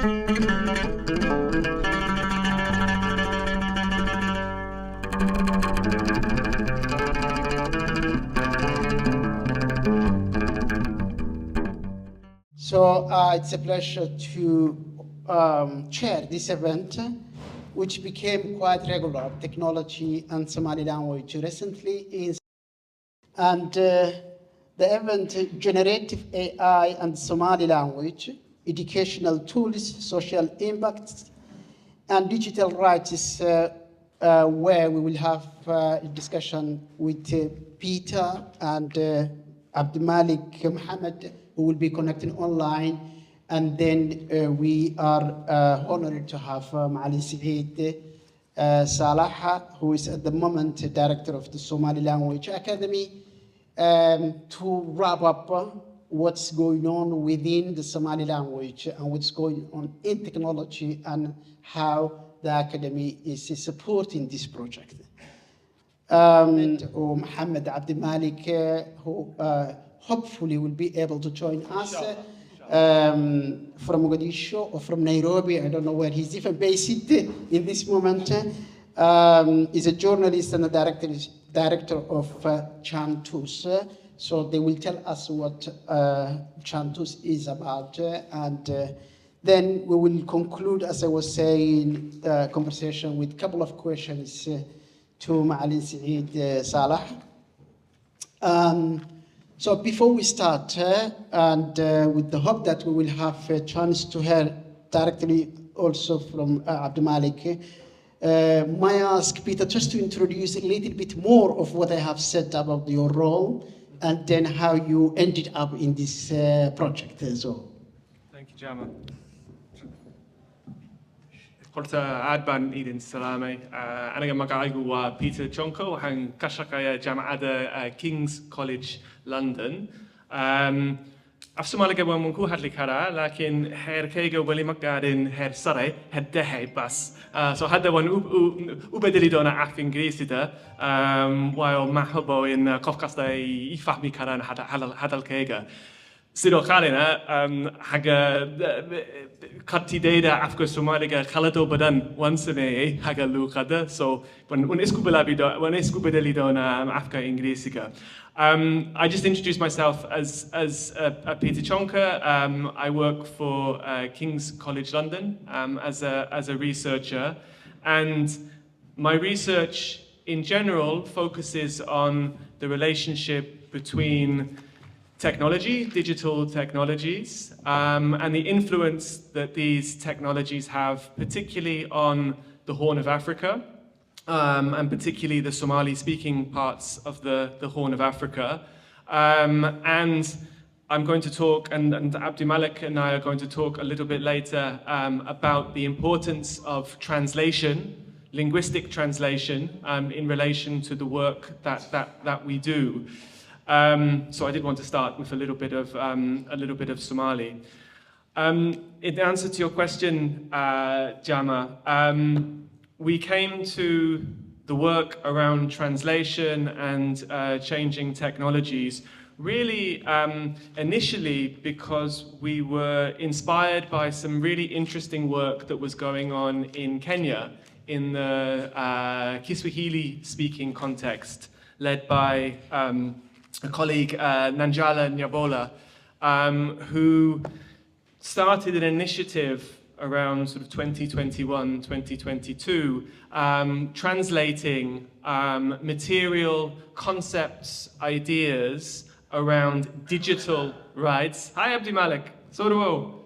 So it's a pleasure to chair this event, which became quite regular, technology and Somali language recently. And the event, Generative AI and Somali language, educational tools, social impacts, and digital rights is where we will have a discussion with Peter and Abdimalik Mohamed, who will be connecting online. And then we are honored to have Mali Salah, who is at the moment director of the Somali Language Academy, to wrap up what's going on within the Somali language and what's going on in technology and how the Academy is supporting this project. Mohamed Abdimalik, who hopefully will be able to join us from Mogadishu or from Nairobi. I don't know where he's even based in this moment. He's a journalist and a director of Chantus. So they will tell us what Chantus is about. And then we will conclude, as I was saying, the conversation with a couple of questions to Ma'alin Saeed Salah. So before we start, and with the hope that we will have a chance to hear directly also from Abdimalik, may I ask Peter just to introduce a little bit more of what I have said about your role and then how you ended up in this project as well. Thank you, Jama. Horta adban idin salame. Anaga magaigu wa Peter Chonka hang kashakaya Jama'ada King's College London. Afsumaliga wa munku hadli kara, lakin her kega wali magadin her sare her dehe bas. So hadda wan ubedeli dona af Ingrisida, while mahabo in Kofkasta ifahmi karan hadal kega. Sido Khalina, Haga Katideda Afghan Somaliga Khalado Badan once a day, Haga Lukada. So when Escubedalidona Afghan Inglesica. I just introduced myself as Peter Chonka. I work for King's College London as a researcher. And my research in general focuses on the relationship between technology, digital technologies, and the influence that these technologies have, particularly on the Horn of Africa, and particularly the Somali-speaking parts of the Horn of Africa. And I'm going to talk, and Abdimalik and I are going to talk a little bit later about the importance of translation, linguistic translation, in relation to the work that we do. So I did want to start with a little bit of Somali. In answer to your question, Jama, we came to the work around translation and changing technologies really initially because we were inspired by some really interesting work that was going on in Kenya in the Kiswahili-speaking context, led by a colleague, Nanjala Nyabola, who started an initiative around sort of 2021, 2022, translating material concepts, ideas around digital rights. Hi, Abdimalik. Sorwo.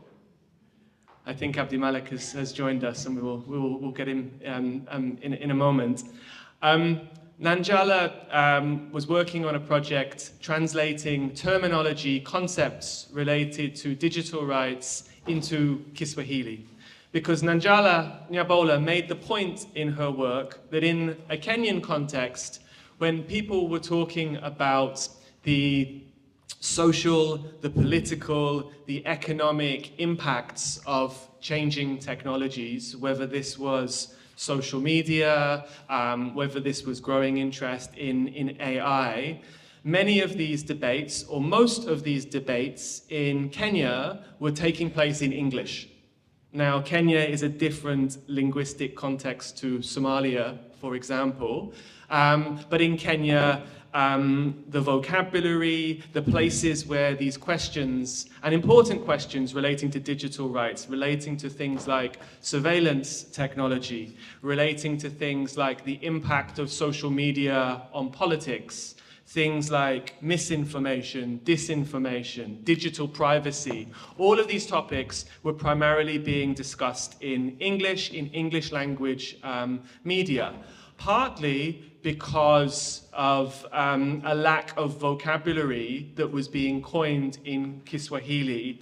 I think Abdimalik has joined us, and we'll get him in a moment. Nanjala was working on a project translating terminology, concepts related to digital rights into Kiswahili. Because Nanjala Nyabola made the point in her work that in a Kenyan context, when people were talking about the social, the political, the economic impacts of changing technologies, whether this was social media, whether this was growing interest in AI, many of these debates, or most of these debates in Kenya, were taking place in English. Now, Kenya is a different linguistic context to Somalia, for example, but in Kenya, the vocabulary, the places where these questions, and important questions relating to digital rights, relating to things like surveillance technology, relating to things like the impact of social media on politics, things like misinformation, disinformation, digital privacy, all of these topics were primarily being discussed in English language media, partly because of a lack of vocabulary that was being coined in Kiswahili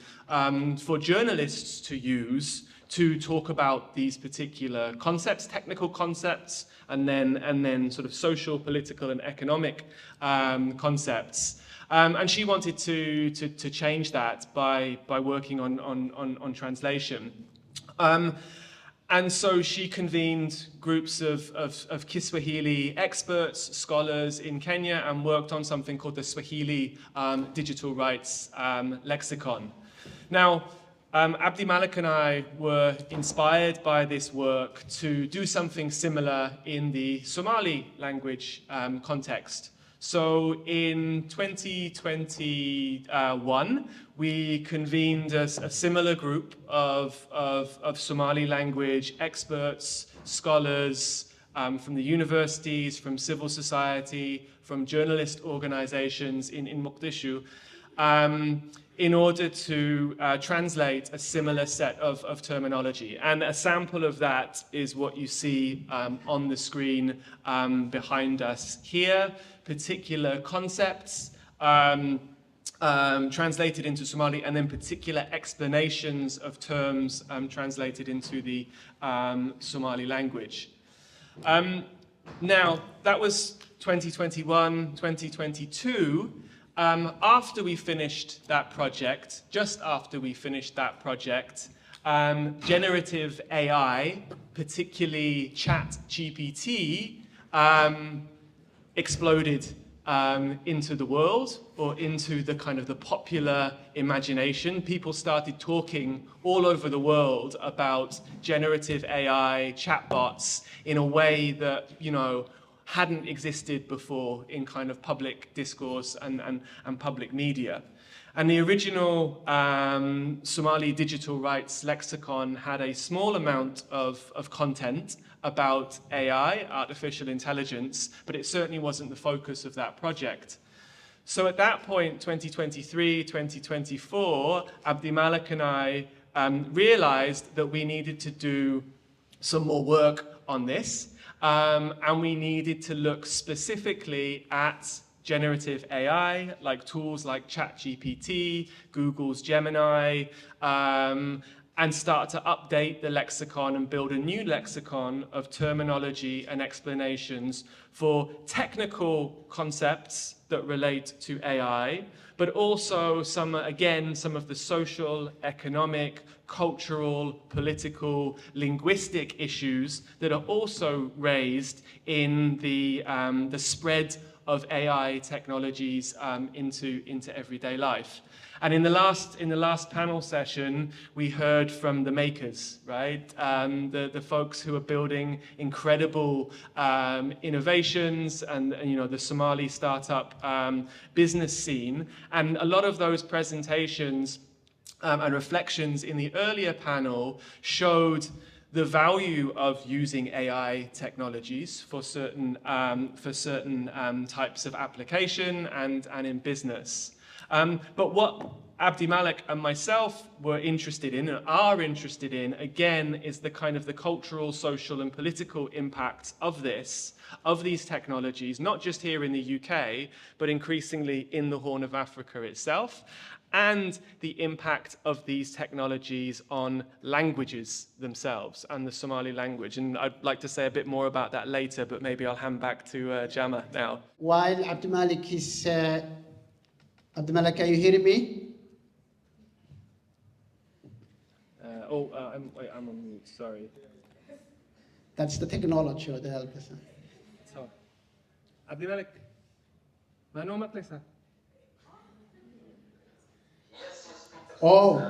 for journalists to use to talk about these particular concepts, technical concepts, and then sort of social, political, and economic concepts. And she wanted to change that by working on translation. And so she convened groups of Kiswahili experts, scholars in Kenya, and worked on something called the Swahili Digital Rights Lexicon. Now, Abdimalik and I were inspired by this work to do something similar in the Somali language context. So in 2021, we convened a similar group of Somali language experts, scholars from the universities, from civil society, from journalist organizations in Mogadishu, in order to translate a similar set of terminology. And a sample of that is what you see on the screen behind us here, particular concepts translated into Somali, and then particular explanations of terms translated into the Somali language. Now, that was 2021, 2022. After we finished that project, just after we finished that project, generative AI, particularly ChatGPT, exploded into the world, or into the kind of the popular imagination. People started talking all over the world about generative AI, chatbots, in a way that, you know, hadn't existed before in kind of public discourse and public media. And the original Somali digital rights lexicon had a small amount of content about AI, artificial intelligence, but it certainly wasn't the focus of that project. So at that point, 2023, 2024, Abdimalik and I realized that we needed to do some more work on this. And we needed to look specifically at generative AI, like tools like ChatGPT, Google's Gemini, and start to update the lexicon and build a new lexicon of terminology and explanations for technical concepts that relate to AI, but also some of the social, economic, cultural, political, linguistic issues that are also raised in the spread of AI technologies into everyday life. And in the last panel session, we heard from the makers, right? The folks who are building incredible innovations, and you know, the Somali startup business scene. And a lot of those presentations and reflections in the earlier panel showed the value of using AI technologies for certain types of application and in business. But what Abdimalik and myself were interested in, and are interested in, again, is the kind of the cultural, social, and political impacts of these technologies, not just here in the UK, but increasingly in the Horn of Africa itself, and the impact of these technologies on languages themselves and the Somali language. And I'd like to say a bit more about that later, but maybe I'll hand back to Jama now. While Abdimalik is... Abdimalik, are you hearing me? I'm on mute, sorry. That's the technology or the help. So, Abdimalik, Manu Matlisa. Oh.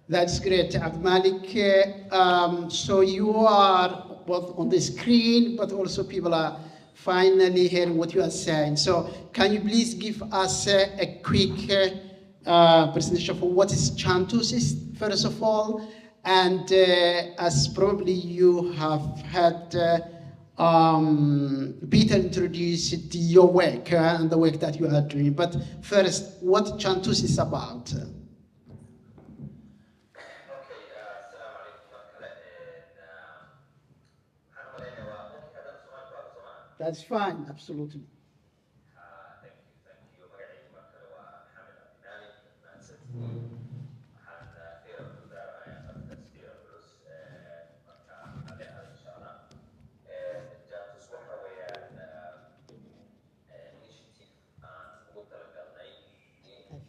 That's great, Abdimalik. So you are both on the screen, but also people are finally hearing what you are saying. So can you please give us a quick presentation for what is Chantus, first of all, and as probably you have had Peter introduced your work and the work that you are doing. But first, what Chantus is about. That's fine, absolutely.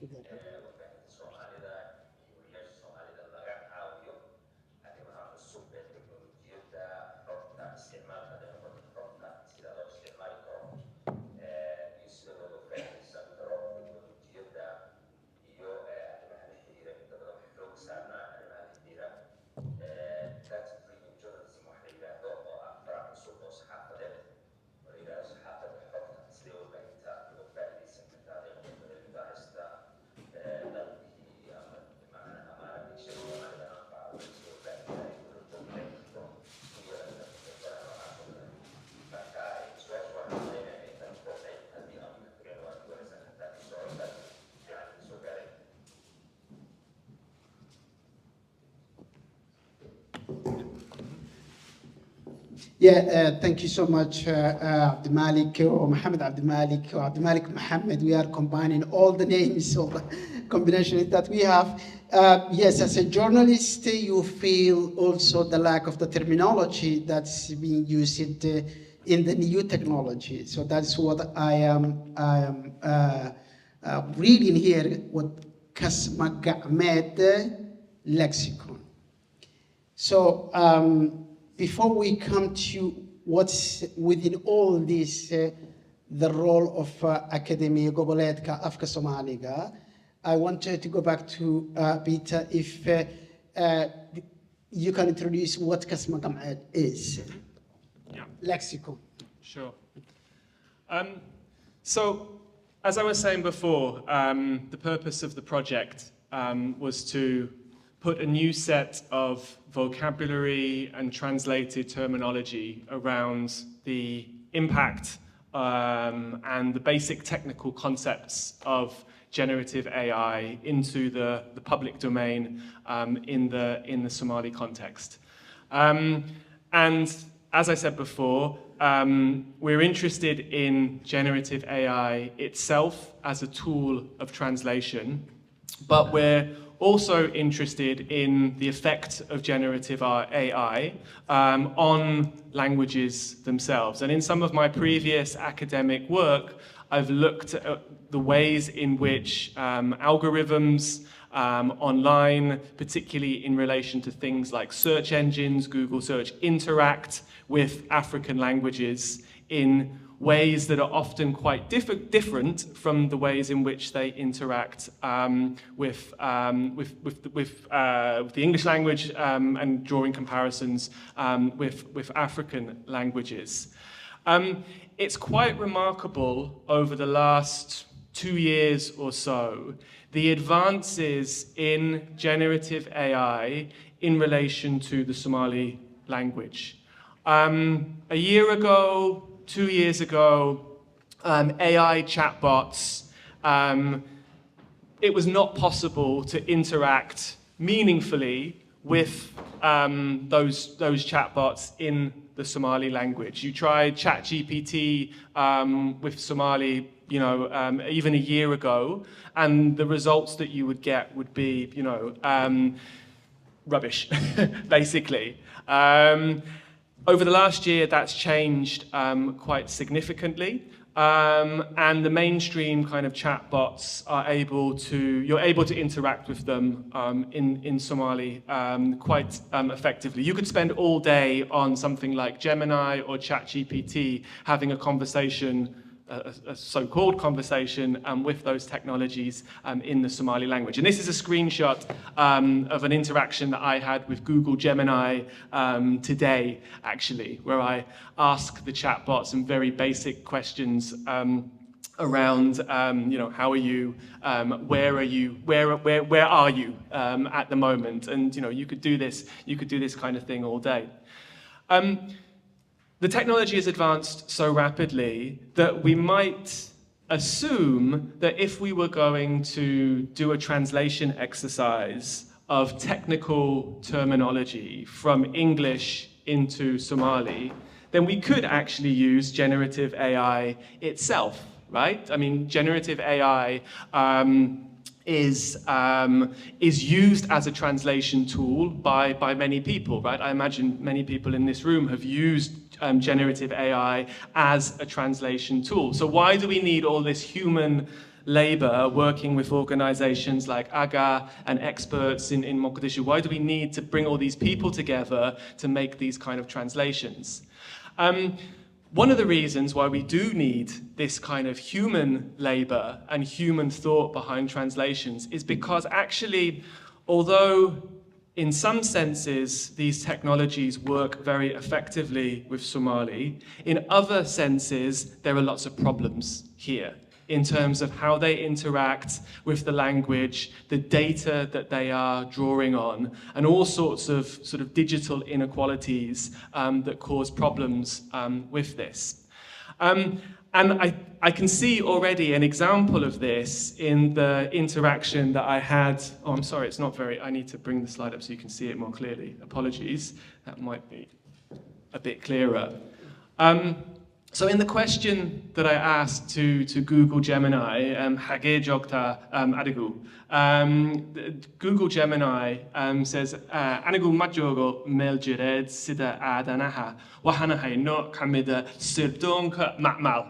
Thank you. Mohamed Yeah, thank you so much, Abdimalik or Mohamed Abdimalik or Abdimalik Mohamed. We are combining all the names, all the combinations that we have. Yes, as a journalist, you feel also the lack of the terminology that's being used in the new technology. So that's what I am reading here, what Kasmagamed lexicon. So before we come to what's within all this, the role of Academia Goboleedka Afka Soomaaliga, I wanted to go back to Peter, if you can introduce what Kasmagamed is. Yeah. Lexicon. Sure. So, as I was saying before, the purpose of the project was to put a new set of vocabulary and translated terminology around the impact and the basic technical concepts of generative AI into the public domain in the Somali context. And as I said before, we're interested in generative AI itself as a tool of translation, but we're also interested in the effect of generative AI on languages themselves. And in some of my previous academic work, I've looked at the ways in which algorithms online, particularly in relation to things like search engines, Google search, interact with African languages in ways that are often quite different from the ways in which they interact with the English language and drawing comparisons with African languages. It's quite remarkable over the last 2 years or so, the advances in generative AI in relation to the Somali language. A year ago, 2 years ago, AI chatbots, it was not possible to interact meaningfully with those chatbots in the Somali language. You tried ChatGPT with Somali, even a year ago, and the results that you would get would be, rubbish, basically. Over the last year, that's changed quite significantly. And the mainstream kind of chatbots you're able to interact with them in Somali quite effectively. You could spend all day on something like Gemini or ChatGPT having a conversation a so-called conversation with those technologies in the Somali language. And this is a screenshot of an interaction that I had with Google Gemini today, actually, where I asked the chatbot some very basic questions around, how are you, where are you, where are you at the moment? And, you could do this kind of thing all day. The technology has advanced so rapidly that we might assume that if we were going to do a translation exercise of technical terminology from English into Somali, then we could actually use generative AI itself, right? I mean, generative AI is used as a translation tool by many people, right? I imagine many people in this room have used generative AI as a translation tool. So why do we need all this human labor working with organizations like AGA and experts in Mogadishu? Why do we need to bring all these people together to make these kind of translations? One of the reasons why we do need this kind of human labor and human thought behind translations is because actually, although in some senses these technologies work very effectively with Somali, in other senses there are lots of problems here in terms of how they interact with the language, the data that they are drawing on, and all sorts of sort of digital inequalities that cause problems with this. And I can see already an example of this in the interaction that I had. Oh, I'm sorry, it's not very, I need to bring the slide up so you can see it more clearly. Apologies, that might be a bit clearer. So in the question that I asked to Google Gemini, Hage Jogta Adigu, Google Gemini says, Anigu Majogo Meljired Sida Adanaha, Wahanahe no Kamida Sirdonka Matmal,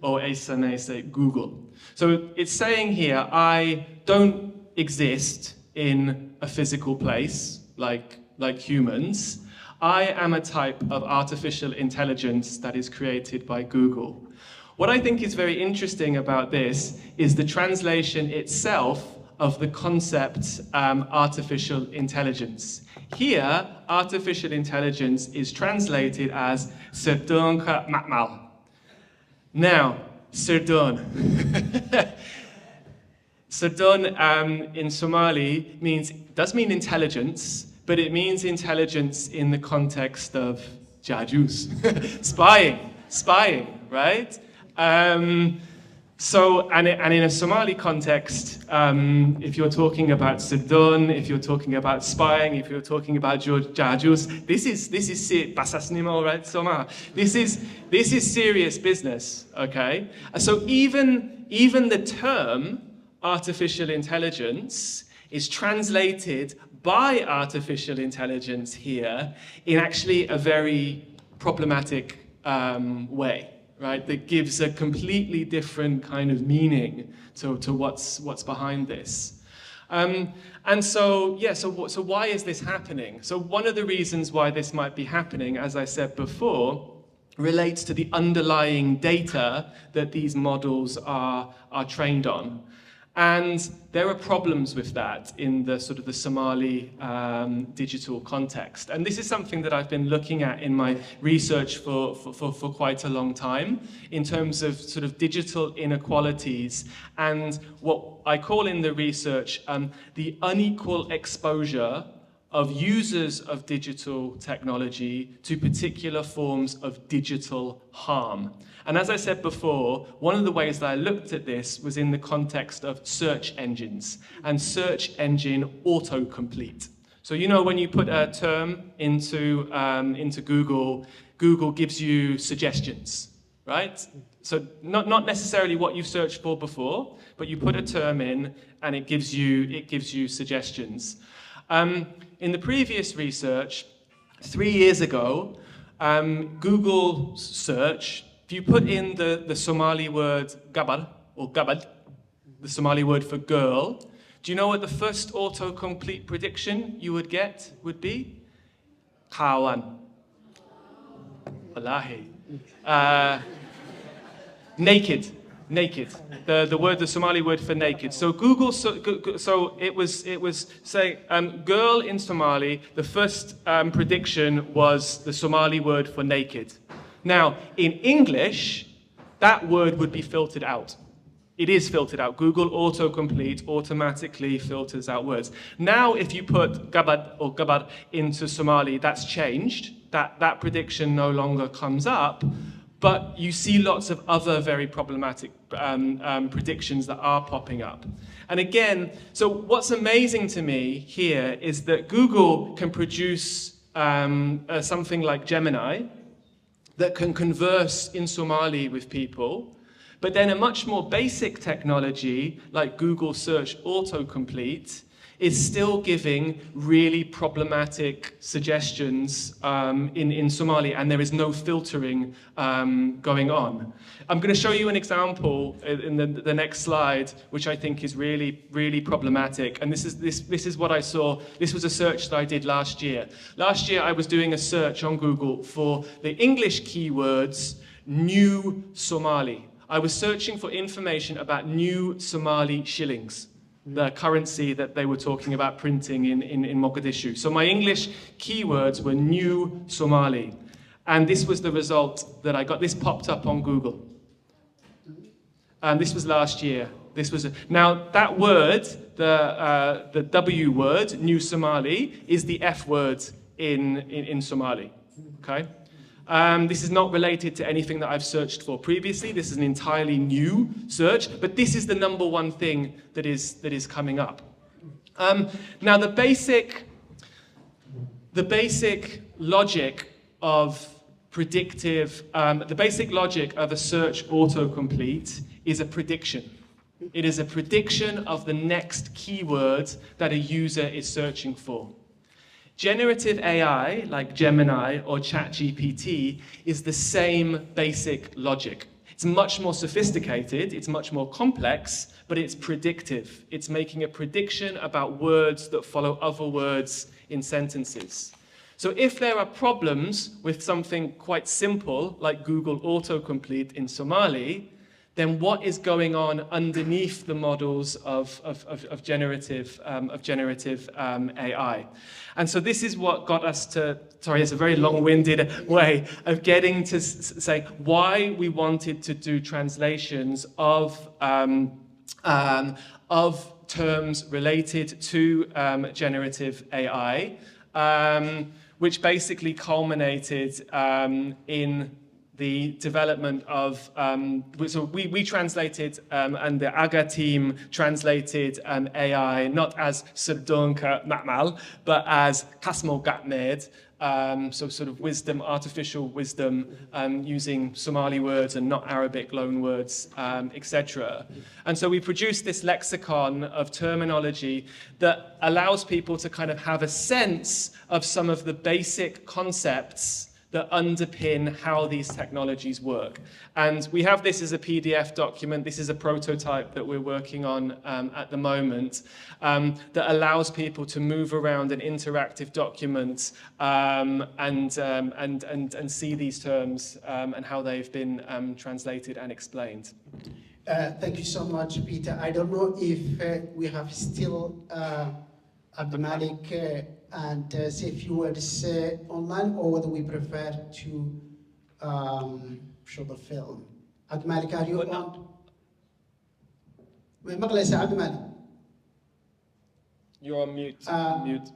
or Asane say Google. So it's saying here, I don't exist in a physical place like humans. I am a type of artificial intelligence that is created by Google. What I think is very interesting about this is the translation itself of the concept artificial intelligence. Here, artificial intelligence is translated as Serdonka Matmal. Now, Serdon. Serdon in Somali does mean intelligence, but it means intelligence in the context of jajus, spying, right? So, and in a Somali context, if you're talking about Serdon, if you're talking about spying, if you're talking about jajus, this is basasnimo, right? Soma. This is serious business, okay? So even the term artificial intelligence is translated by artificial intelligence here in actually a very problematic way, right? That gives a completely different kind of meaning to what's behind this. And so, yeah, so why is this happening? So one of the reasons why this might be happening, as I said before, relates to the underlying data that these models are trained on. And there are problems with that in the sort of the Somali digital context. And this is something that I've been looking at in my research for quite a long time in terms of sort of digital inequalities and what I call in the research the unequal exposure of users of digital technology to particular forms of digital harm. And as I said before, one of the ways that I looked at this was in the context of search engines and search engine autocomplete. So you know when you put a term into Google, Google gives you suggestions, right? So not necessarily what you've searched for before, but you put a term in and it gives you suggestions. In the previous research, 3 years ago, Google search, if you put in the Somali word gabar, or gabad, the Somali word for girl, do you know what the first autocomplete prediction you would get would be? Kawan. Wallahi. Naked, naked. The Somali word for naked. So Google, so it was saying girl in Somali. The first prediction was the Somali word for naked. Now in English, that word would be filtered out. It is filtered out. Google autocomplete automatically filters out words. Now, if you put gabad or gabar into Somali, that's changed. That prediction no longer comes up. But you see lots of other very problematic predictions that are popping up. And again, so what's amazing to me here is that Google can produce something like Gemini that can converse in Somali with people. But then a much more basic technology like Google Search Autocomplete is still giving really problematic suggestions in Somali, and there is no filtering going on. I'm going to show you an example in the next slide, which I think is really, really problematic. And this is what I saw. This was a search that I did last year. Last year, I was doing a search on Google for the English keywords, new Somali. I was searching for information about new Somali shillings, the currency that they were talking about printing in Mogadishu. So my English keywords were new Somali. And this was the result that I got. This popped up on Google. This was last year. Now that word, the W word, new Somali, is the F word in Somali. Okay? This is not related to anything that I've searched for previously. This is an entirely new search, but this is the number one thing that is coming up. Now, the basic logic of predictive, the basic logic of a search autocomplete is a prediction. It is a prediction of the next keyword that a user is searching for. Generative AI, like Gemini or ChatGPT, is the same basic logic. It's much more sophisticated, it's much more complex, but it's predictive. It's making a prediction about words that follow other words in sentences. So if there are problems with something quite simple, like Google autocomplete in Somali, then what is going on underneath the models of generative AI? And so this is what got us to, sorry, it's a very long-winded way of getting to say why we wanted to do translations of terms related to generative AI, which basically culminated in the development of, so we translated, and the AGA team translated AI not as Sardonka Matmal, but as Kasmo Gatmed, so sort of wisdom, artificial wisdom, using Somali words and not Arabic loan words, etc. And so we produced this lexicon of terminology that allows people to kind of have a sense of some of the basic concepts that underpin how these technologies work. And we have this as a PDF document. This is a prototype that we're working on at the moment that allows people to move around an interactive document and see these terms and how they've been translated and explained. Thank you so much, Peter. I don't know if we have still Abdimalik and say a few words online, or whether we prefer to show the film. Abdimalik, are you on? You're on mute. Mute.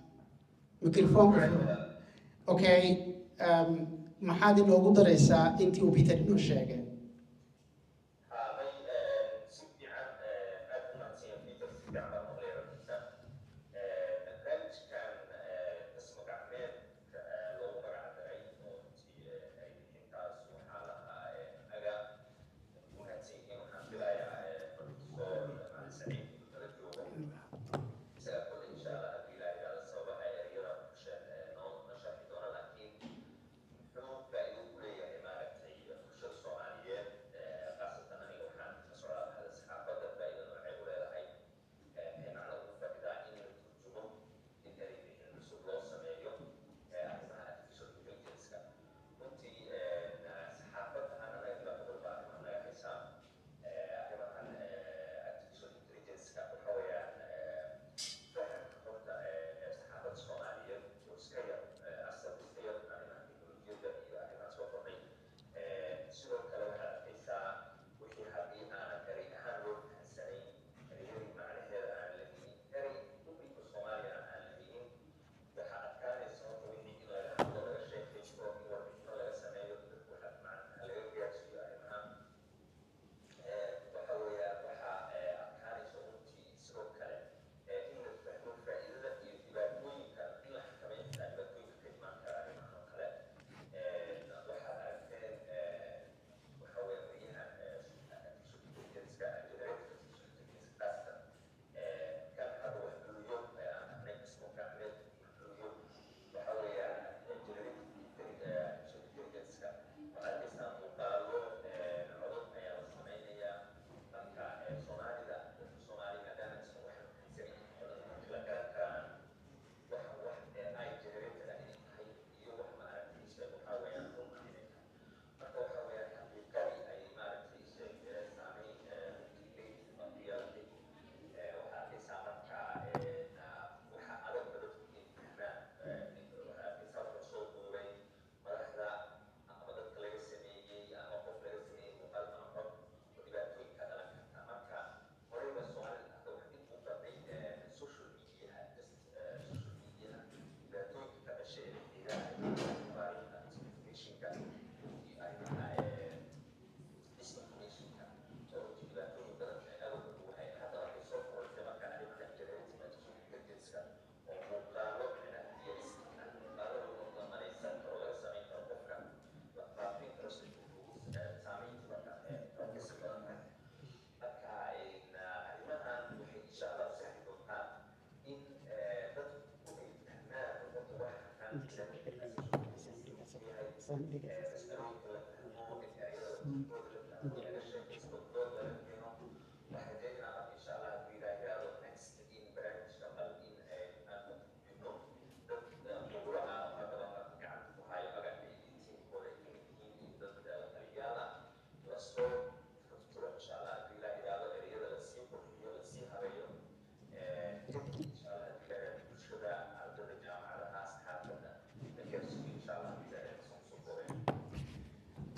Microphone. Okay. Maxaad inoogu daraysaa intii uu Peter inoo sheegay?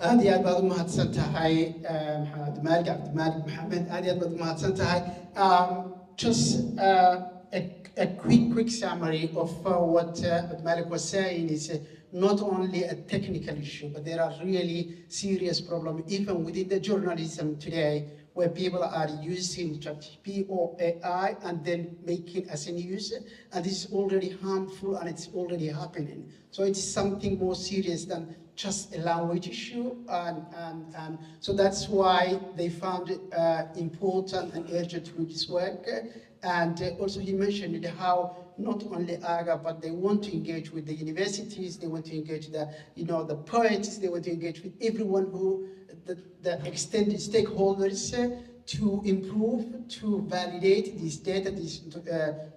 aad iyo aad baad u mahadsan tahay Abdimalik Mohamed, aad iyo aad baad u mahadsan tahay. Just a quick summary of what Abdimalik was saying is not only a technical issue, but there are really serious problems even within the journalism today, where people are using ChatGPT or AI and then making as a news, and this is already harmful and it's already happening. So it's something more serious than just a language issue, and so that's why they found it important and urgent to do this work. And also he mentioned how not only AGA, but they want to engage with the universities, they want to engage the poets, they want to engage with everyone who, the extended stakeholders to improve, to validate this data, this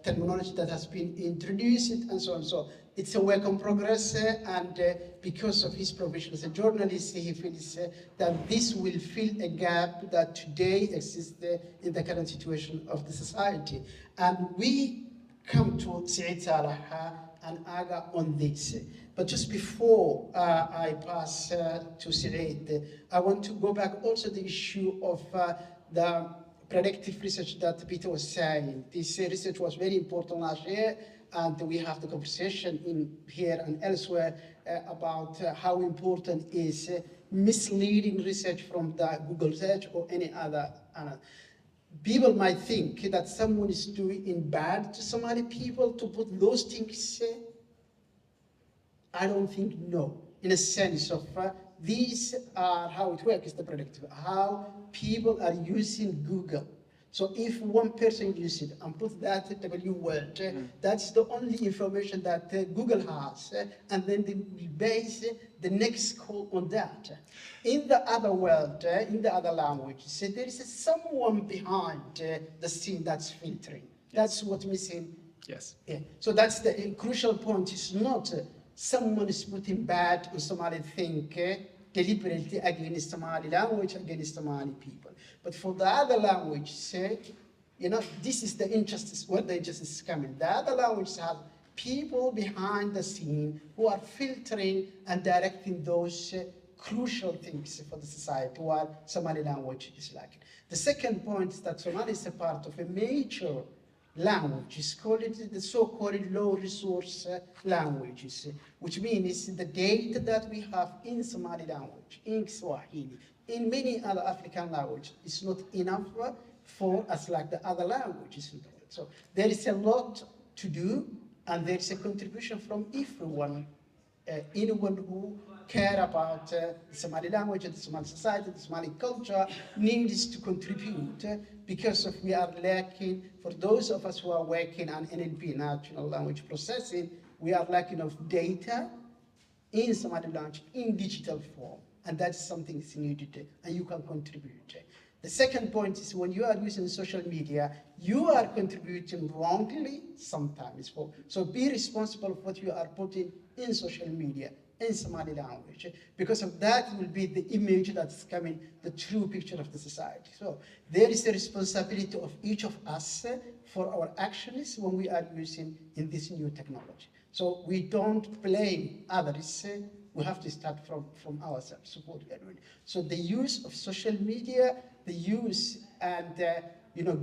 terminology that has been introduced, and so on. So it's a work in progress, and because of his profession as a journalist, he feels that this will fill a gap that today exists in the current situation of the society. And we come to Salah and Aga on this. But just before I pass to Said, I want to go back also the issue of the predictive research that Peter was saying. This research was very important last year, and we have the conversation in here and elsewhere about how important is misleading research from the Google search or any other. People might think that someone is doing bad to Somali people to put those things. I don't think no, in a sense of these are how it works, the predictive, how people are using Google. So if one person uses it and puts that W word, that's the only information that Google has, and then they will base the next call on that. In the other world, in the other languages, there is someone behind the scene that's filtering. That's what's missing. Yes. Yeah. So that's the crucial point. It's not someone is putting bad on Somali thing deliberately against Somali language, against Somali people. But for the other language, this is the injustice, where the injustice is coming. The other language have people behind the scene who are filtering and directing those crucial things for the society, while Somali language is lacking. The second point is that Somali is a part of a major language. It's called the so-called low resource languages, which means the data that we have in Somali language, in Swahili, in many other African languages is not enough for us like the other languages in the world. So there is a lot to do, and there is a contribution from everyone, anyone who care about the Somali language, the Somali society, the Somali culture needs to contribute because we are lacking, for those of us who are working on NLP, natural language processing, we are lacking of data in Somali language in digital form. And that's something that's needed, and you can contribute. The second point is when you are using social media, you are contributing wrongly sometimes. So be responsible for what you are putting in social media in Somali language, because of that will be the image that's coming, the true picture of the society. So there is a responsibility of each of us for our actions when we are using in this new technology. So we don't blame others. We have to start from ourselves, what we are doing. So the use of social media, the use and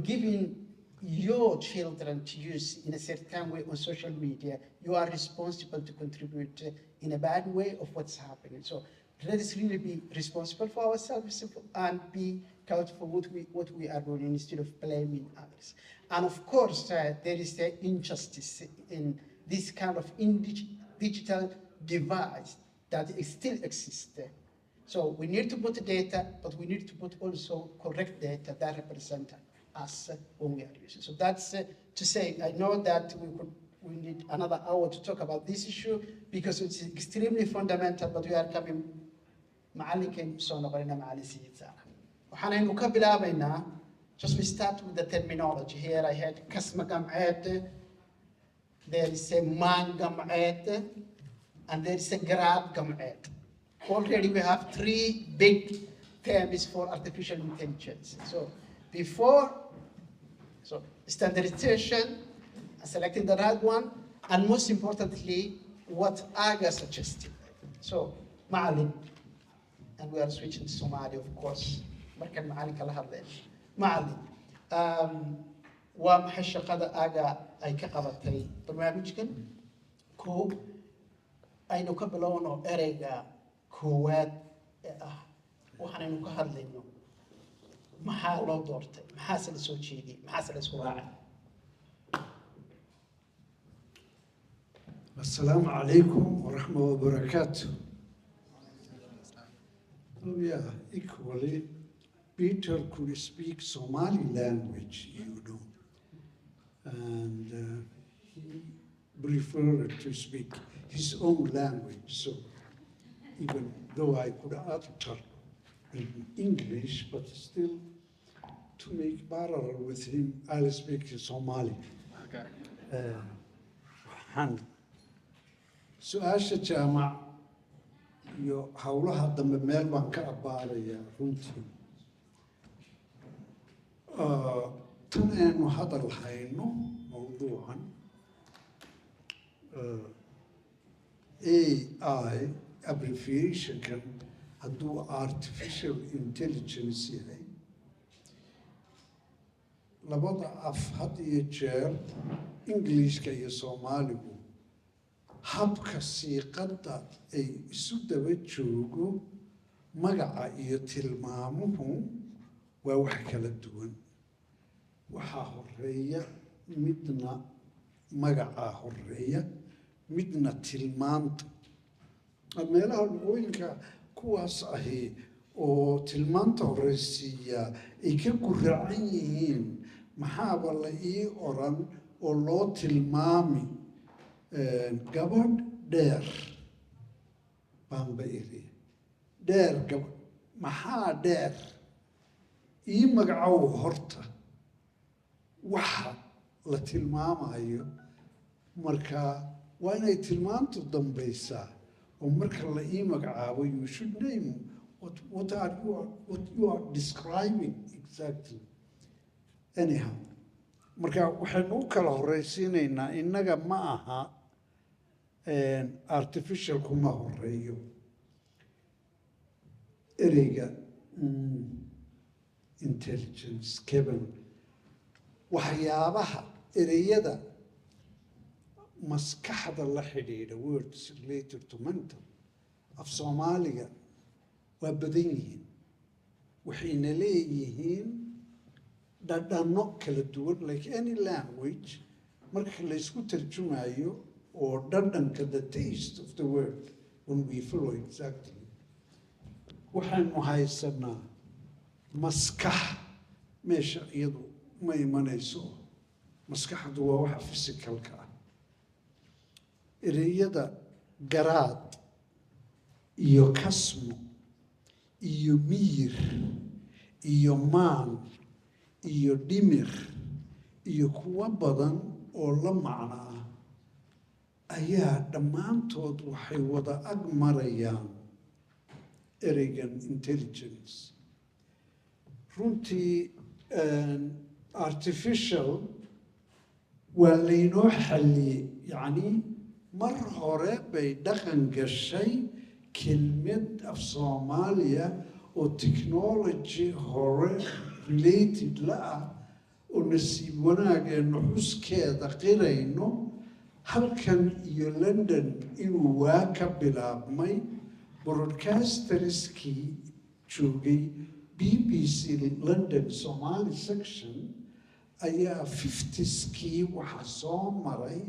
giving your children to use in a certain way on social media, you are responsible to contribute in a bad way of what's happening. So let us really be responsible for ourselves and be accountable for what we are doing instead of blaming others. And of course, there is the injustice in this kind of digital device that still exists. So we need to put data, but we need to put also correct data that represent us when we are using. So that's to say, I know that we could we need another hour to talk about this issue because it's extremely fundamental, but we are coming معلكين سونا قلنا معلي سيد سارة. وحنا نكبل بينا. Just we start with the terminology. Here I had kasma gam'at, there is a man gam'at, and there is a grab gam'at. Already we have three big terms for artificial intelligence. So before, standardization, selecting the right one, and most importantly, what AGA suggested. So, Ma'alim, and we are switching to Somali, of course. Markan Ma'alik al-Hadlin. Ma'alim, ومحي شقادة آجا أي كقبتي برنامجكن كو أي نكبلونه إرجع كوات وحنا نكهرلينه محل لو دورته محاسن سوتشيدي محاسن سواعي. السلام عليكم ورحمة الله وبركاته. Oh yeah, equally, Peter could speak Somali language, you know, and he preferred to speak his own language. So even though I could utter in English, but still to make parallel with him, I'll speak Somali. Okay. سؤال جامع يو حولها دم ميل بان كأبارية runtii tan aynu hadal hayno mawduucan AI abbreviation-kan hadduu artificial intelligence yahay labada af had iyo jeer Englishka iyo Soomaaligu habka siiqadda ay isu daba joogo magaca iyo tilmaamuhu waa wax kala duwan. Waxaa horeeya midna magaca horeeya midna tilmaanta. Meelaha luqooyinka kuwaas ahi oo tilmaanta horeysiiya ay ka guracan yihiin maxaaba la ii oran oo loo tilmaami gabadh dheer baanba iri dheer gabadh maxaa dheer ii magacow horta waxa la tilmaamayo marka waa inay tilmaantu dambaysaa oo marka la ii magacaabo you should name what you are describing exactly. Anyhow, marka waxaynu u kala horeysiinaynaa innaga ma aha artificial kuma horeeyo ereyga intelligence Kevin waxyaabaha ereyada maskaxda la xidhiidha words related to mental af Soomaaliga waa badan yihiin waxayna leeyihiin dhadhanno kala duwan like any language marka la isku tarjumayo oo dhadhanka the taste of the word when we follow exactly waxaanu haysanaa maskax meesha iyadu ma imanayso maskaxdu waa waxa physicalka ah ereyada garaad iyo kasmo iyo miyir iyo maan iyo dhimir iyo kuwa badan oo la macno ah ayaa dhammaantood waxay wada ag marayaan ereygan intelligence. Runtii artificial waa laynoo xalliyey yacni mar hore bay dhaqan gashay kelmad af Soomaaliya oo technology hore related la ah oo nasiib wanaageennu xuskeeda qirayno halkan iyo London inuu waa ka bilaabmay broadcasterskii joogay BBC London Somali section ayaa 50skii waxaa soo maray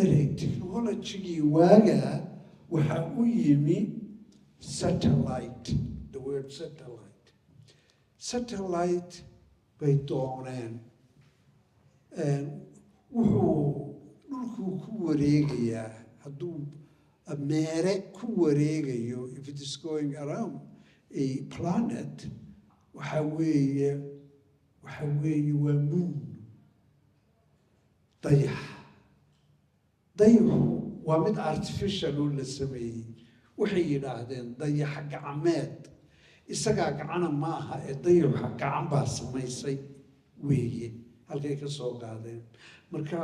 erey technologygii waagaa waxaa u yimi satellite the word satellite bay dooneen wuxuu dhulkuu ku wareegayaa hadduu meere ku wareegayo if it is going around a planet waxa weeye waa moon dayaxu waa mid artificial oo la sameeyey waxay yidhaahdeen dayaxa gacmeed isagaa gacana maaha ee dayaxa gacan baa samaysay weeye halkay ka soo qaadeen marka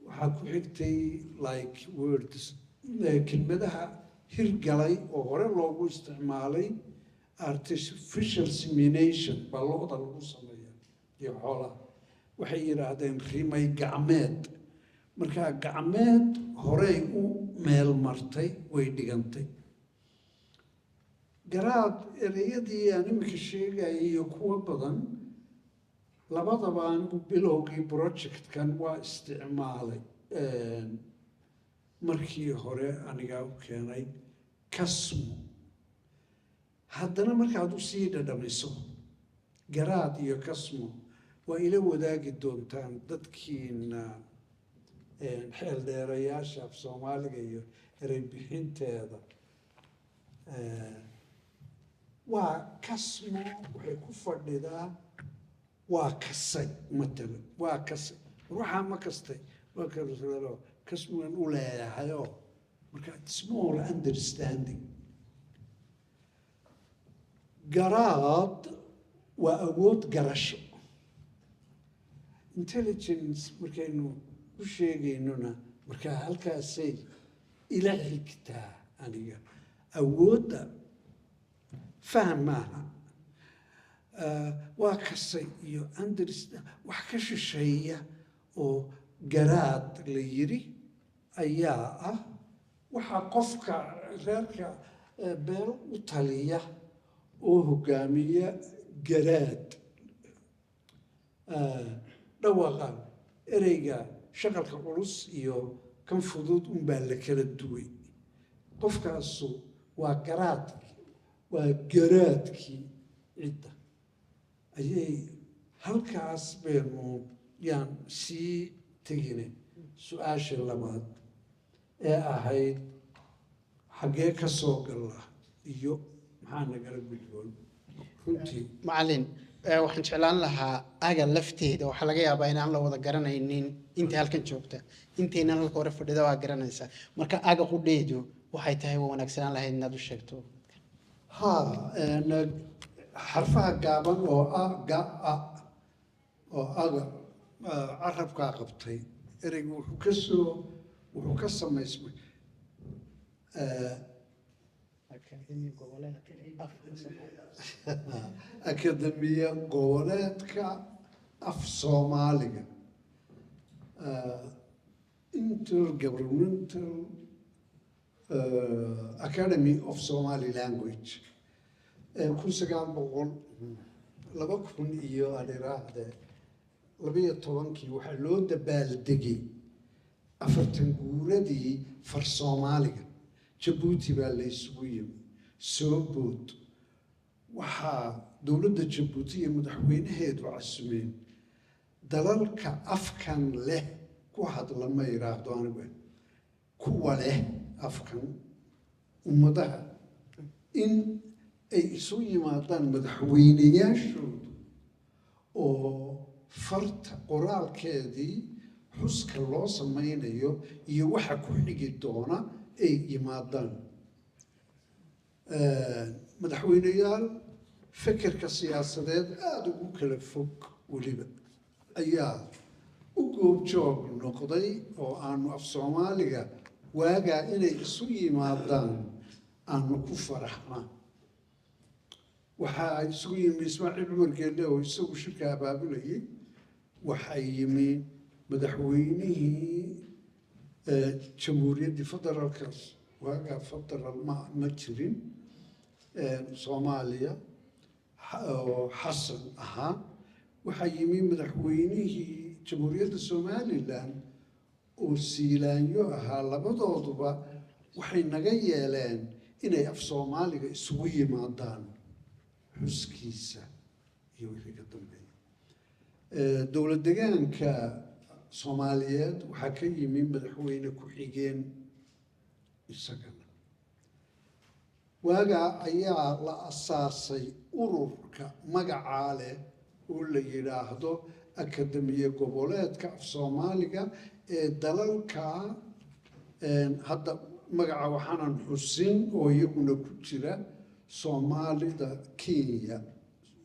waxaa ku xigtay like words kelmadaha hirgalay oo hore loogu isticmaalay artificial semination baa looda lagu sameeya iyo xoolaha waxay yidhaahdeen rimay gacmeed markaa gacmeed horey u meel martay way dhigantay garaad ereyadii aan imika sheegayay iyo kuwa badan labadaba anigu bilowgii projectkan waa isticmaalay markii hore anigaa u keenay kasmo haddana markaad u sii dhadhamiso garaad iyo kasmo waa ila wadaagi doontaan dadkiina xeel dheerayaasha af soomaaliga iyo erey bixinteeda waa kasmo waxay ku fadhidaa waa kasay matalan waa kasay ruuxaa ma kastay waa kasalo kasmuan u leeyahayoo marka small understanding garaad waa awood garasho intelligence markaynu u sheegaynona markaa halkaasay ila xigtaa aniga awoodda faham maaha waa kasay iyo understand wax ka shisheeya oo garaad la yiri ayaa ah waxaa qofka reerka beel u taliya oo hogaamiya garaad dhawaqa ereyga shaqalka culus iyo kan fudud unbaa la kala duway qofkaasu waa garaadkii cidda ayay halkaas baynu yaan sii tegine su-aasha labaad ee ahayd xaggee ka soo galla iyo maxaa nagala gudboon runtii macallin waxaan jeclaan lahaa aga lafteeda waxaa laga yaabaa inaan la wada garanaynin inta halkan joogta intaynan halka hore fadhida waa garanaysaa marka aga qudheedu waxay tahay waa wanaagsanaan lahayd inaad u sheegto xarfaha gaaban oo aga carabkaa qabtay ereygu wuxuu ka samaysmay akademiya goboleedka af soomaaliga intergovernmental academy of somali language 1900 iyo adhiraahde 12 waxaa loo dabaaldegay 40 guuradii far soomaaliga jabuuti baa la isugu yimi soo bood waxaa dowladda jabuuti iyo madaxweynaheedu casumeen dalalka afkan leh ku hadla ma yiraahdo anigu kuwa leh afkan ummadaha in ay isu yimaadaan madaxweynayaashoodu oo farta qoraalkeedii xuska loo samaynayo iyo waxa ku xigi doona ay yimaadaan madaxweynayaal fikirka siyaasadeed aada ugu kala fog weliba ayaa u goobjoog noqday oo aanu af soomaaliga waagaa inay isu yimaadaan aanu ku faraxna waxaa isugu yimi ismaaciil cumar geelle oo isagu shirka abaabulayay waxay yimi madaxweynihii jamhuuriyaddii federaalkaas waagaa federal ma jirin soomaaliya oo xasan ahaa waxaa yimi madaxweynihii jamhuuriyadda somalilan oo siilaanyo ahaa labadooduba waxay naga yeeleen inay af soomaaliga isugu yimaadaan xuskiisa iyo wixii ka dambeeya dowlad degaanka Soomaaliyeed waxaa ka yimi madaxweyne ku-xigeen isagana waagaa ayaa la asaasay ururka magacaa leh oo la yidhaahdo akademiya goboleedka af Soomaaliga ee dalalka hadda magaca waxaanan xusin oo iyaguna ku jira Soomaalida Kenya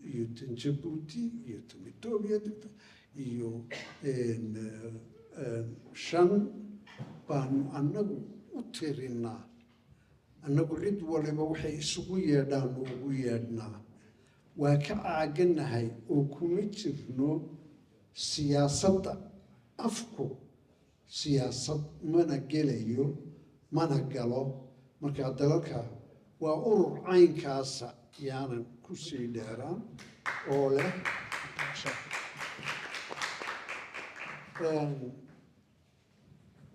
iyo Djibouti iyo Ethiopia iyo shan baan annagu u tirinaa annagu cid waliba waxay isugu yeedhaan ugu yeedhnaa waa ka caaganahay oo kuma jirno siyaasadda afku siyaasad mana gelayo mana galo marka dalalka waa urur caynkaasa yaanan ku sii dheeraan oo leh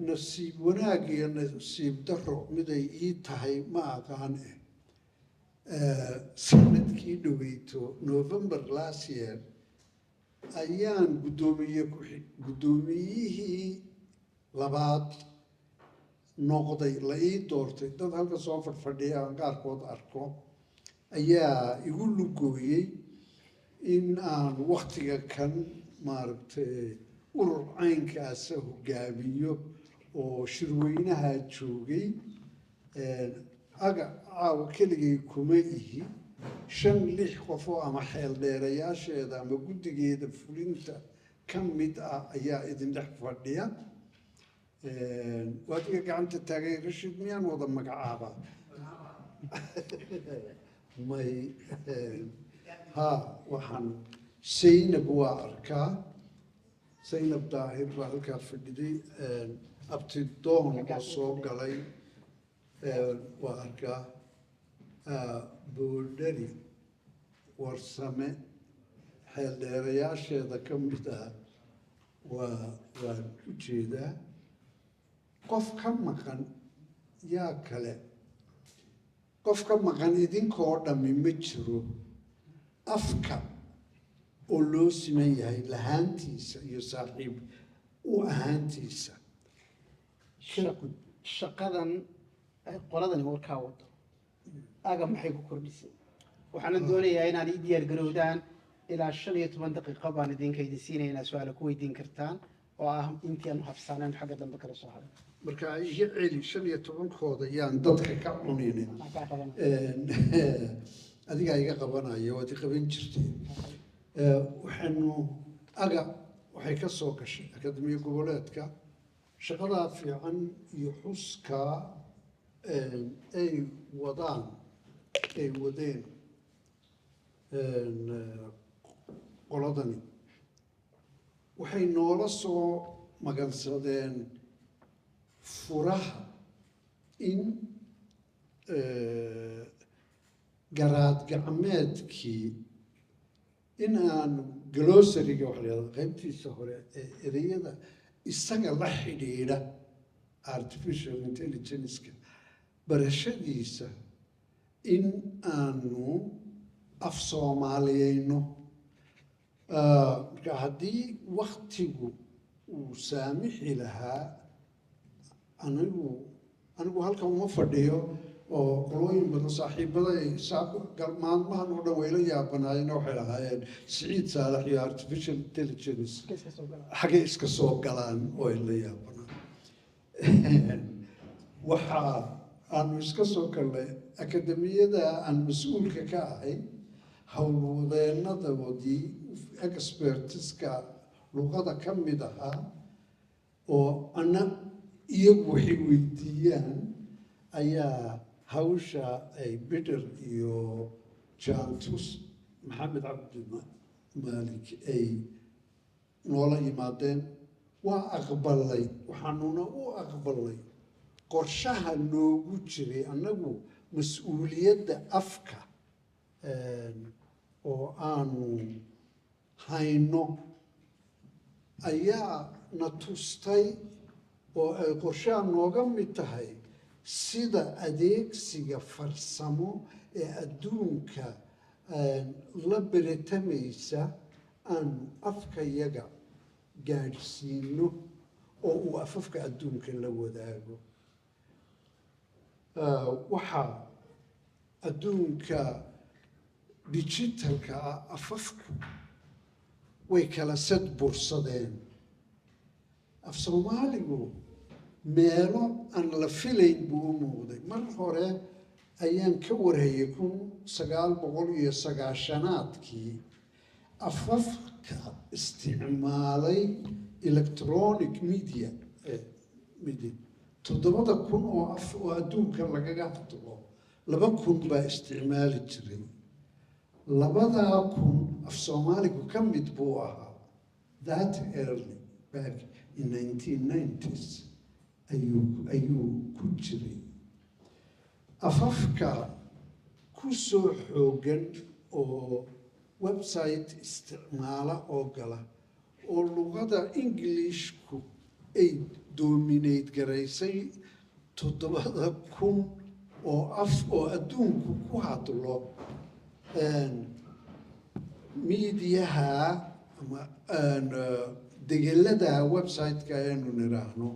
nasiib wanaag iyo nasiib daro miday ii tahay ma aqaan sanadkii dhoweyto November last year ayaan guddoomiyihii labaad noqday la ii doortay dad halka soo fadhiya aan qaarkood arko ayaa igu lugooyey in aan waqtiga kan maaragtay urur caynkaasa hogaamiyo oo shirweynaha joogay caawa keligay kuma ihi 5-6 qof oo ama xeeldheerayaasheeda ama guddigeeda fulinta ka mid ah ayaa idin dhex fadhiya waadiga gacanta taagay Rashid miyaan wada magacaaba may ha waxaan Zainab waa arkaa Zainab daahir baa halkaa fadhiday abtidoon oo soo galay waa arkaa boodhari warsame xeeldheerayaasheeda ka mid ah waan u jeedaa qof ka maqan yaa kale qof ka maqan idinkoo dhammi ma jiro afka oo loo siman yahay lahaantiisa iyo saaxiib u ahaantiisa shaqadan qoladani warkaa wado aga maxay ku kordhisay waxaan doonayaa inaad ii diyaar garowdaan ilaa 15 daqiiqo baan idinka idin siinayna su'aalo ku weydiin kartaan oo ah intii aan hafsanayn xagga dambe kala soo haray marka iga celi 15kooda yaan dadka ka cuninin adiga iga qabanaya waad qaban jirtay waxaanu aga waxay ka soo gashay akademiya goboleedka shaqada fiican iyo xuska ay wadeen qoladani waxay noola soo magansadeen furaha in garaad gacmeedkii in aan glossary-ga waxa la yidhahdo qaybtiisa hore ee ereyada isaga la xidhiidha artificial intelligence-ka barashadiisa in aanu af soomaaliyeyno marka haddii waktigu uu saamixi lahaa anigu halkan uma fadhiyo oo qolooyin badan saaxiibaday maalmahan oo dhan wayla yaabanaayeen waxay lahaayeen Siciid Saalax iyo artificial intelligence xagee iska soo galaan oo ay la yaabanaan waxa aanu iska soo galnay akademiyada aan mas-uulka ka ahay howlwadeenadadoodii expertiska luqada ka mid ahaa oo iyagu waxay weydiiyaan ayaa hawsha ay Bidder iyo Jaantus Mohamed Abdimalik ay noola yimaadeen waa aqbalay waxaanuna u aqbalay qorshaha noogu jiray annagu mas-uuliyadda afka oo aanu hayno ayaa na tustay oo ay qorshaha nooga mid tahay sida adeegsiga farsamo ee adduunka la beretamaysa aan afkayaga gaadhsiino oo uu afafka adduunka la wadaago waxaa adduunka digitalka ah afafku way kala sad bursadeen af Soomaaligu meelo aan la filayn buu u muuqday mar hore ayaan ka warhayay 1990-aadkii afafka isticmaalay electronic media 7,000 oo af oo adduunka lagaga hadlo 2,000 baa isticmaali jiray 2,000 af Soomaaligu ka mid buu ahaa that early back in 1990s ayuu ku jiray afafka ku soo xoogan oo website isticmaala oo gala oo luqada Englishku ay dominate garaysay 7,000 oo af oo adduunku ku hadlo miidiyaha ama degelada website-ka aynu niraahno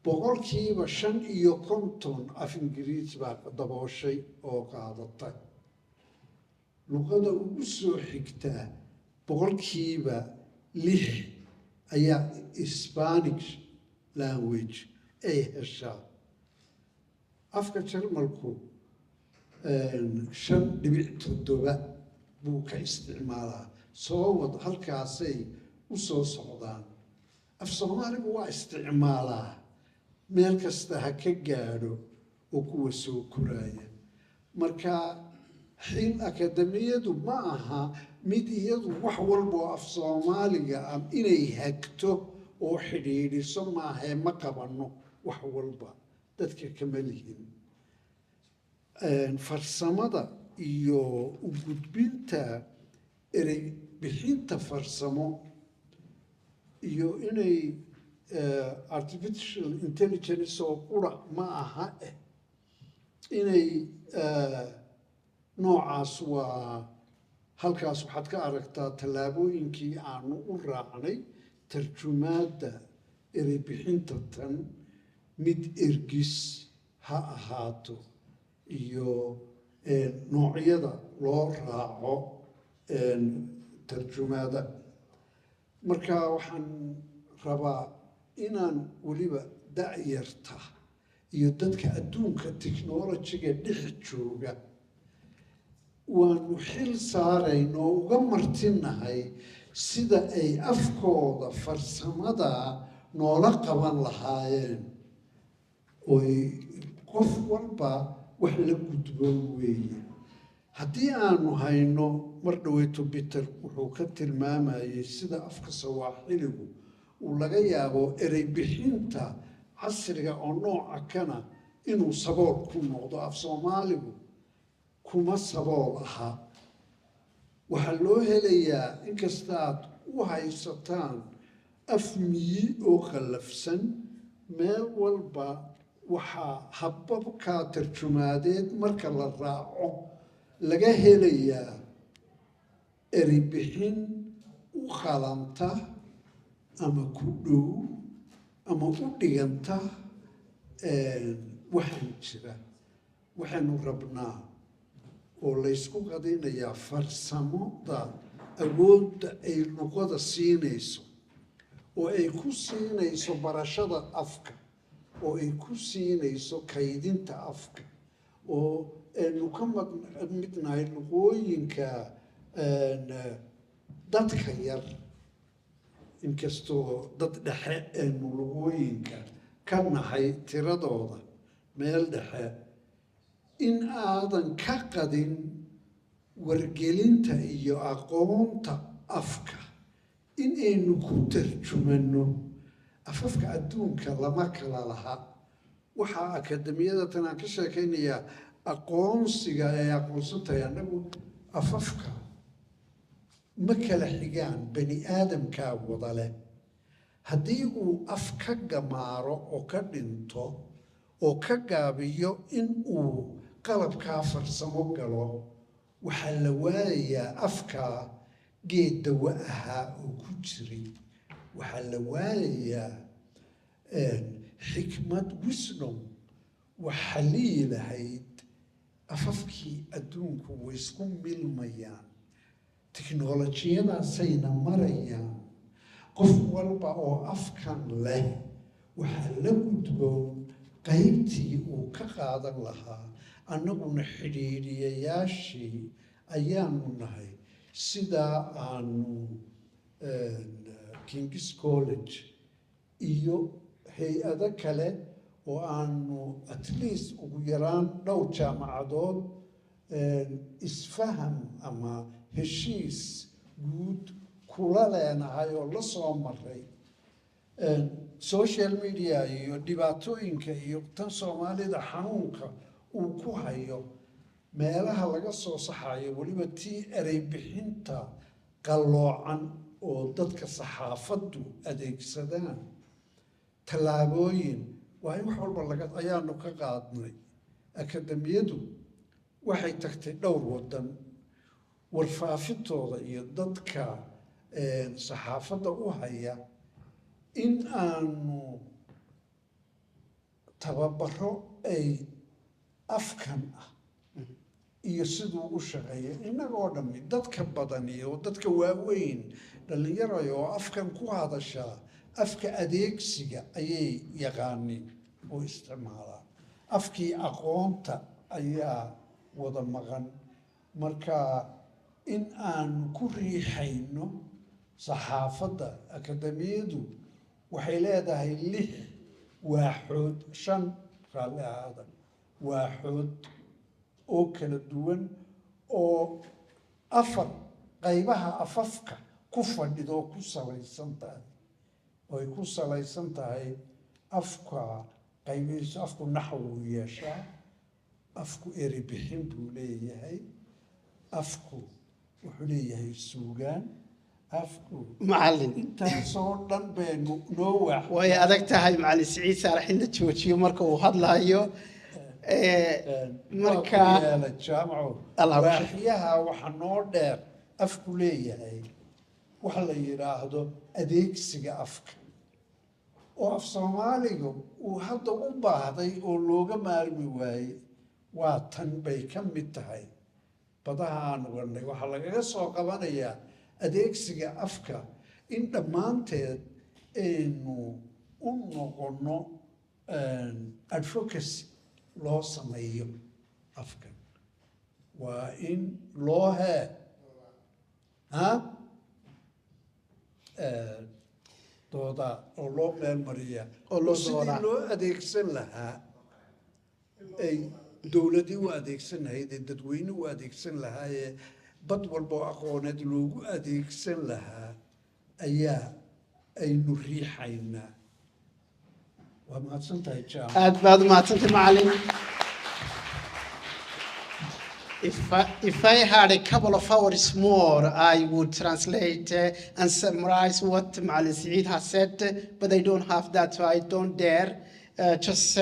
50% af Ingiriis baa dabooshay oo qaadatay luqada ugu soo xigtaa 6% ayaa Spanish language ay heshaa afka Jarmalku 5.7 buu ka isticmaalaa soo wad halkaasay u soo socdaan af Soomaaligu waa isticmaalaa meel kasta ha ka gaadho oo kuwa soo koraya marka xil akademiyadu ma aha mid iyadu wax walba oo af Soomaaliga inay hagto oo xidhiidhiso maaha ma qabano wax walba dadka kama lihin farsamada iyo u gudbinta erey bixinta farsamo iyo inay artificial intelligence oo qura ma aha inay noocaas waa halkaas waxaad ka aragtaa tallaabooyinkii aanu u raacnay tarjumaadda erey bixinta tan mid ergis ha ahaato iyo noocyada loo raaco tarjumaada marka waxaan rabaa inaan weliba da'yarta iyo dadka adduunka technology-ga dhex jooga waanu xil saarayno uga martinahay sida ay afkooda farsamada noola qaban lahaayeen oo qof walba wax la gudboon weeye haddii aanu hayno mar dhaweyto Peter wuxuu ka tilmaamayay sida afka Sawaaxiligu uu laga yaabo erey bixinta casriga oo nooca kana inuu sabool ku noqdo af Soomaaligu kuma sabool aha waxaa loo helayaa inkasta aad u haysataan af miyi oo khallafsan meel walba waxaa hababka tarjumaadeed marka la raaco laga helayaa erey bixin u qalanta ama ku dhow ama u dhiganta waxaan jira waxaanu rabnaa oo laysku qadinayaa farsamada awoodda ay luqada siinayso oo ay ku siinayso barashada afka oo ay ku siinayso kaydinta afka oo aynu ka midnahay luqooyinka dadka yar inkastoo dad dhexe aynu luqooyinka ka nahay tiradooda meel dhexe in aadan ka qadin wargelinta iyo aqoonta afka in aynu ku tarjumanno afafka adduunka lama kala laha waxaa akademiyada tan aan ka sheekaynayaa aqoonsiga ay aqoonsan tahay annagu afafka ma kala xigaan bani aadamkaa wada leh haddii uu af ka gamaaro oo ka dhinto oo ka gaabiyo in uu qalabkaa farsamo galo waxaa la waayayaa afkaa geed dawa ahaa oo ku jiray waxaa la waayayaa xikmad wisdom waxa leedahayd afafkii adduunku way isku milmayaan tiknolojiyadaasayna marayaan qof walba oo afkan leh waxaa la gudboon qaybtii uu ka qaadan lahaa annaguna xidhiidhiyayaashii ayaanu nahay sidaa aanu King's College iyo hay-ado kale oo aanu at least ugu yaraan dhowr jaamacadood isfaham ama heshiis guud kula leenahay oo la soo maray social media iyo dhibaatooyinka iyo tan Soomaalida xanuunka uu ku hayo meelaha laga soo saxayo waliba tii erey bixinta qaloocan oo dadka saxaafaddu adeegsadaan tallaabooyin waa in wax walba ayaanu ka qaadnay akademiyadu waxay tagtay dhowr waddan warfaafintooda iyo dadka saxaafadda u haya in aanu tababaro ay afkan ah iyo siduu u shaqeeyo innagoo dhammi dadka badan iyo dadka waaweyn dhalinyaro oo afkan ku hadashaa afka adeegsiga ayay yaqaaniin oo isticmaalaan afkii aqoonta ayaa wada maqan marka in aanu ku riixayno saxaafadda akademiyadu waxay leedahay 6 waaxood 5 raalli ahaada waaxood oo kala duwan oo 4 qaybaha afafka ku fadhido ku salaysan tahay oo ay ku salaysan tahay afka qaybihiisa afku naxwu yeeshaa afku eri bixin buu leeyahay afku wuxuu leeyahay suugaan afku macallin intaasoo dhan baynu noo waax way adag tahay macallin Siciid Saalax in la joojiyo marka uu hadlayo marka jaamaco waaxyaha waxa noo dheer afku leeyahay waxa la yiraahdo adeegsiga afka oo af Soomaaliga uu hadda u baahday oo looga maarmi waayay waa tan bay ka mid tahay badaha aan wadnay waxa lagaga soo qabanayaa adeegsiga afka in dhammaanteed aynu u noqono advocacy loo sameeyo afkan waa in loo dooda oo loo meel mariya oo sidii loo adeegsan lahaa ay dowladii u adeegsan lahayd ee dadweyne u adeegsan lahaa ee bad walba oo aqooneed loogu adeegsan lahaa ayaa aynu riixaynaa waa mahadsantahay jaamac aad baad mahadsantahay macallin If I had a couple of hours more, I would translate and summarize what Ma'alin Saeed has said, but I don't have that, so I don't dare. Just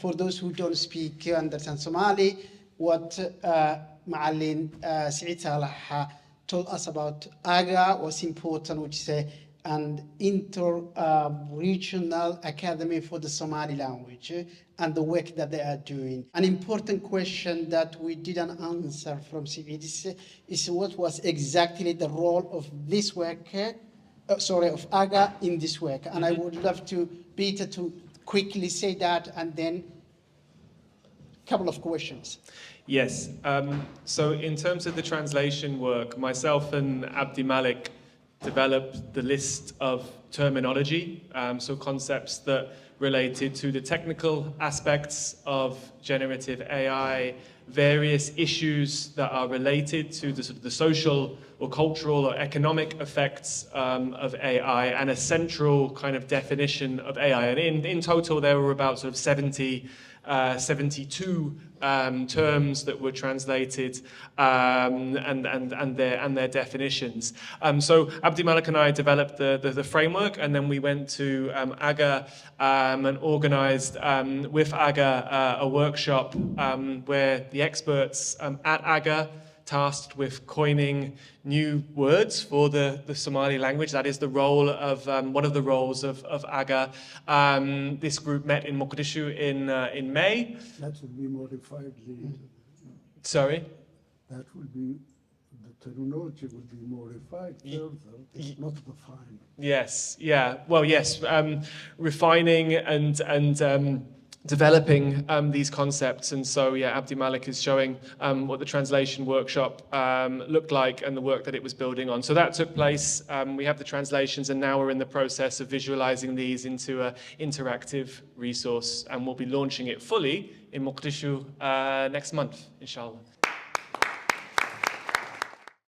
for those who don't speak understand Somali, what Ma'alin Saeed Salah told us about AGA was important, which is an inter-regional academy for the Somali language and the work that they are doing. An important question that we didn't answer from Saeed is what was exactly the role of this work, of AGA in this work. And I would love to Peter to quickly say that and then a couple of questions. Yes, so in terms of the translation work, myself and Abdimalik developed the list of terminology, so concepts that related to the technical aspects of generative AI, various issues that are related to the, sort of the social or cultural or economic effects of AI, and a central kind of definition of AI. And in total, there were about sort of 72 terms that were translated and their definitions. So Abdimalik and I developed the framework, and then we went to AGA and organized with AGA a workshop where the experts at AGA tasked with coining new words for the Somali language. That is the role of, one of the roles of AGA. This group met in Mogadishu in May. That would be modified later. Sorry? That would be, the terminology would be modified further. It's not defined. Yes, yeah. Well, yes, refining and developing these concepts. And so, yeah, Abdimalik is showing what the translation workshop looked like and the work that it was building on. So that took place. We have the translations, and now we're in the process of visualizing these into an interactive resource, and we'll be launching it fully in Mogadishu next month, inshallah.